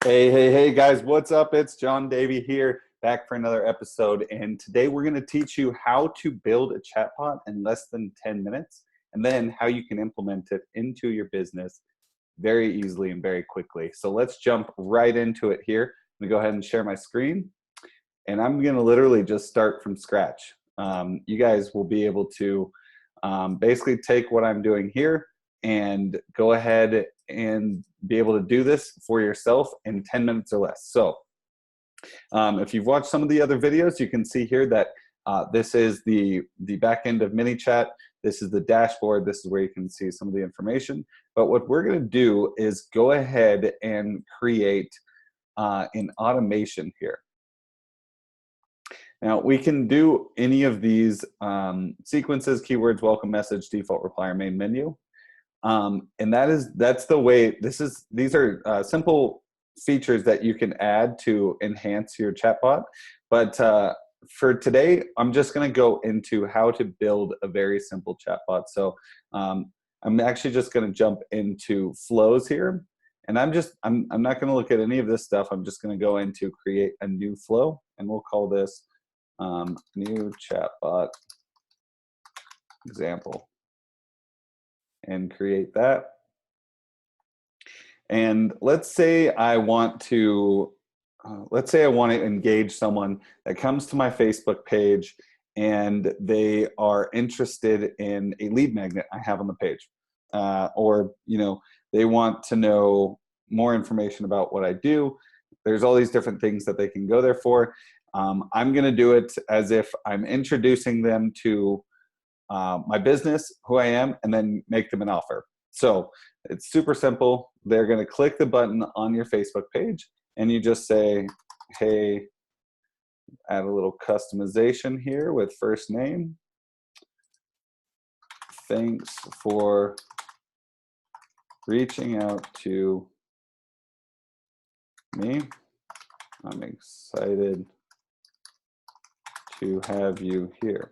Hey, guys, what's up? It's John Davey here, back for another episode. And today we're going to teach you how to build a chatbot in less than 10 minutes, and then how you can implement it into your business very easily and very quickly. So let's jump right into it here. I'm going to go ahead and share my screen, and I'm going to literally just start from scratch. You guys will be able to basically take what I'm doing here and go ahead and be able to do this for yourself in 10 minutes or less. So if you've watched some of the other videos, you can see here that this is the back end of MiniChat. This is the dashboard. This is where you can see some of the information. But what we're going to do is go ahead and create an automation here. Now, we can do any of these sequences, keywords, welcome message, default reply, or main menu. And that's the way. These are simple features that you can add to enhance your chatbot. But for today, I'm just going to go into how to build a very simple chatbot. So I'm actually just going to jump into flows here. And I'm not going to look at any of this stuff. I'm just going to go into create a new flow, and we'll call this new chatbot example, and create that. And let's say I want to engage someone that comes to my Facebook page and they are interested in a lead magnet I have on the page, or they want to know more information about what I do. There's all these different things that they can go there for. I'm going to do it as if I'm introducing them to my business, who I am, and then make them an offer. So it's super simple. They're going to click the button on your Facebook page, and you just say, hey, add a little customization here with first name. Thanks for reaching out to me. I'm excited to have you here.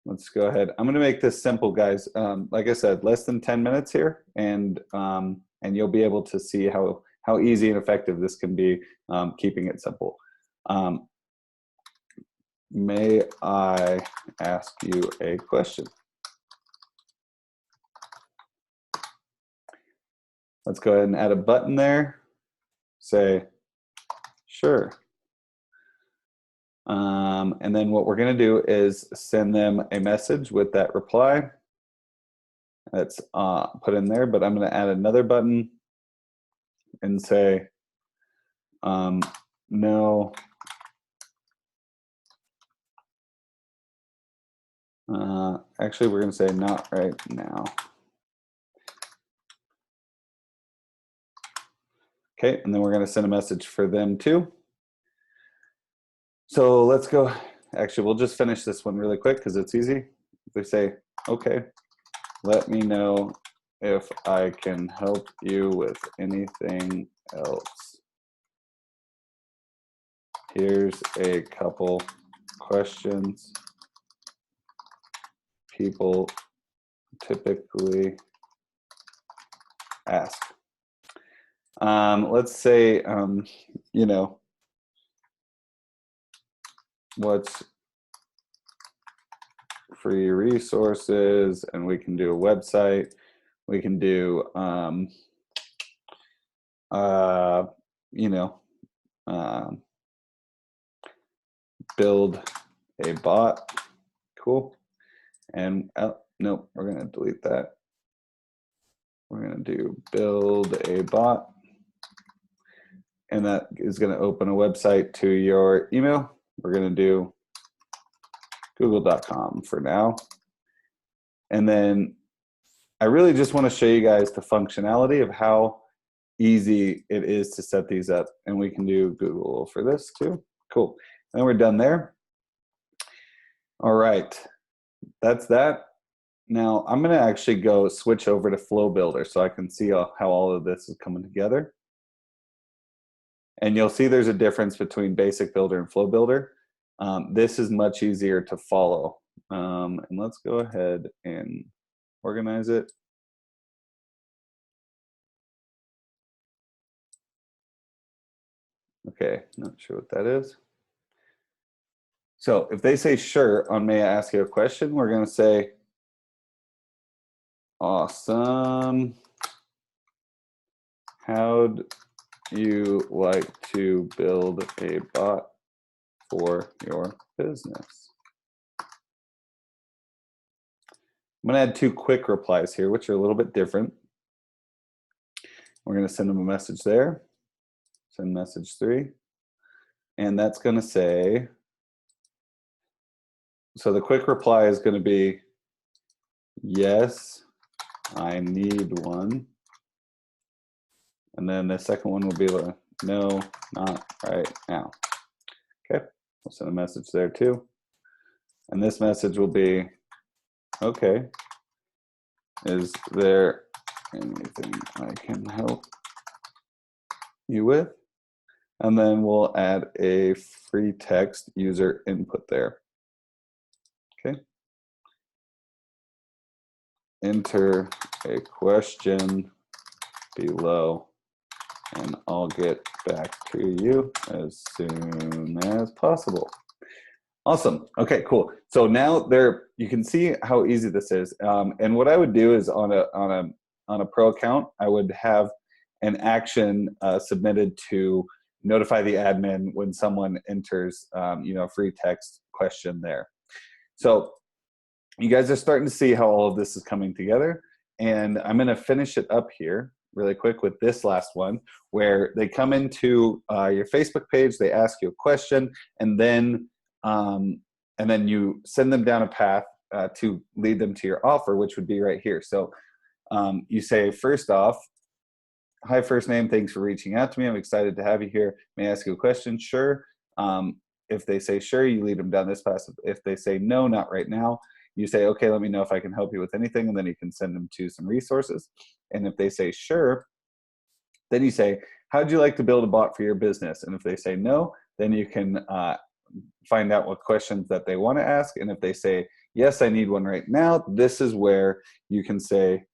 Let's go ahead. I'm going to make this simple, guys. Like I said, less than 10 minutes here, and you'll be able to see how easy and effective this can be, keeping it simple. May I ask you a question? Let's go ahead and add a button there. Say, sure. And then what we're going to do is send them a message with that reply that's put in there, but I'm going to add another button and say, no, actually we're going to say not right now. Okay, and then we're going to send a message for them too. So let's go. Actually, we'll just finish this one really quick because it's easy. They say, okay, let me know if I can help you with anything else. Here's a couple questions people typically ask. Let's say, what's free resources, and we can do a website. We can do, build a bot. Cool. And nope, we're going to delete that. We're going to do build a bot. And that is going to open a website to your email. We're going to do google.com for now. And then I really just want to show you guys the functionality of how easy it is to set these up. And we can do Google for this too. Cool. And then we're done there. All right. That's that. Now I'm going to actually go switch over to Flow Builder so I can see how all of this is coming together. And you'll see there's a difference between Basic Builder and Flow Builder. This is much easier to follow. And let's go ahead and organize it. Okay, not sure what that is. So if they say sure on may I ask you a question, we're going to say awesome. How'd you like to build a bot for your business? I'm going to add 2 quick replies here, which are a little bit different. We're going to send them a message there. Send message 3. And that's going to say, so the quick reply is going to be, yes, I need one. And then the second one will be like, no, not right now. Okay, we'll send a message there too. And this message will be, okay, is there anything I can help you with? And then we'll add a free text user input there. Okay. Enter a question below and I'll get back to you as soon as possible. Awesome. Okay, cool. So now there, you can see how easy this is. And what I would do is on a pro account, I would have an action submitted to notify the admin when someone enters, a free text question there. So you guys are starting to see how all of this is coming together. And I'm going to finish it up here really quick with this last one, where they come into your Facebook page, they ask you a question, and then you send them down a path to lead them to your offer, which would be right here. So you say, first off, hi, first name, thanks for reaching out to me. I'm excited to have you here. May I ask you a question? Sure. If they say sure, you lead them down this path. If they say no, not right now, you say, okay, let me know if I can help you with anything, and then you can send them to some resources. And if they say sure, then you say, how'd you like to build a bot for your business? And if they say no, then you can find out what questions that they want to ask. And if they say, yes, I need one right now, this is where you can say,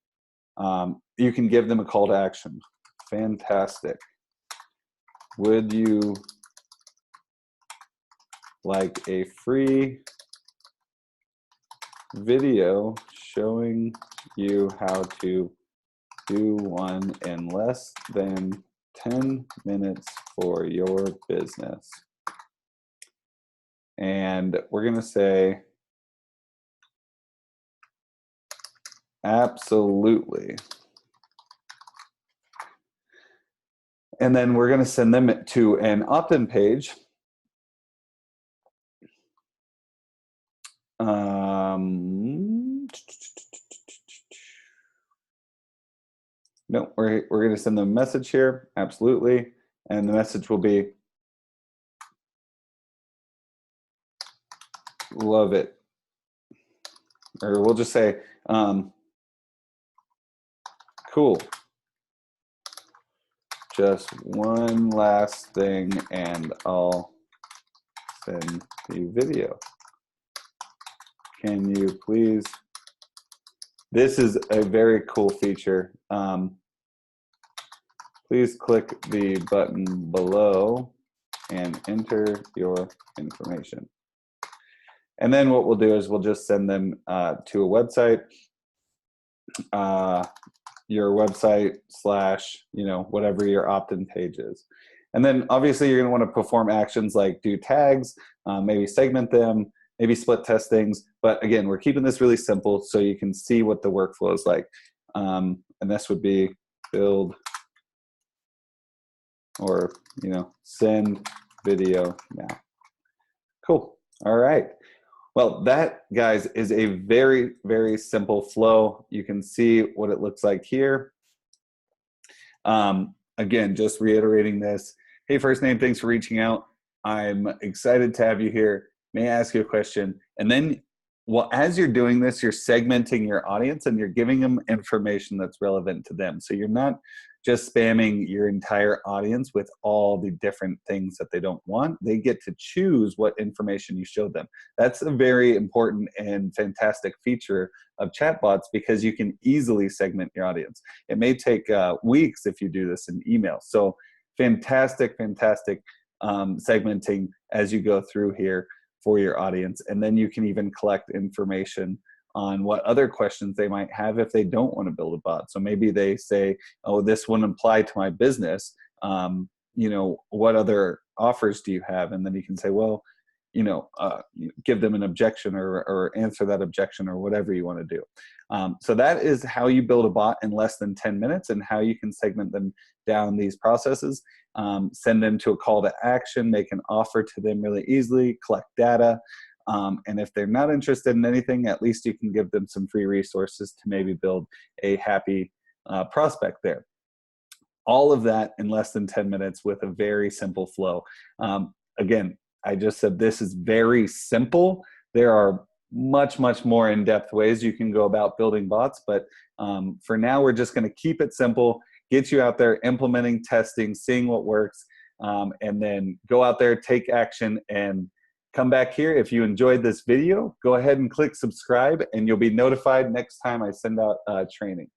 you can give them a call to action. Fantastic. Would you like a free video showing you how to do one in less than 10 minutes for your business? And we're going to say, absolutely. And then we're going to send them to an opt-in page. No, we're going to send them a message here. Absolutely. And the message will be, love it. Or we'll just say, cool. Just one last thing and I'll send the video. Can you please? This is a very cool feature. Please click the button below and enter your information. And then what we'll do is we'll just send them to a website, your website / whatever your opt-in page is. And then obviously you're going to want to perform actions like do tags, maybe segment them, maybe split test things. But again, we're keeping this really simple so you can see what the workflow is like. And this would be build or send video now. Cool. All right. Well, that, guys, is a very, very simple flow. You can see what it looks like here. Again, just reiterating this. Hey, first name, thanks for reaching out. I'm excited to have you here. May I ask you a question? And then, as you're doing this, you're segmenting your audience and you're giving them information that's relevant to them. So you're not just spamming your entire audience with all the different things that they don't want. They get to choose what information you show them. That's a very important and fantastic feature of chatbots because you can easily segment your audience. It may take weeks if you do this in email. So fantastic, fantastic segmenting as you go through here for your audience. And then you can even collect information on what other questions they might have if they don't want to build a bot. So maybe they say, oh, this wouldn't apply to my business. What other offers do you have? And then you can say, well, give them an objection or answer that objection or whatever you want to do. So that is how you build a bot in less than 10 minutes and how you can segment them down these processes, send them to a call to action, make an offer to them really easily, collect data. And if they're not interested in anything, at least you can give them some free resources to maybe build a happy prospect there. All of that in less than 10 minutes with a very simple flow. Again, I just said this is very simple. There are much, much more in-depth ways you can go about building bots, but for now, we're just gonna keep it simple, get you out there implementing, testing, seeing what works, and then go out there, take action, and come back here. If you enjoyed this video, go ahead and click subscribe, and you'll be notified next time I send out training.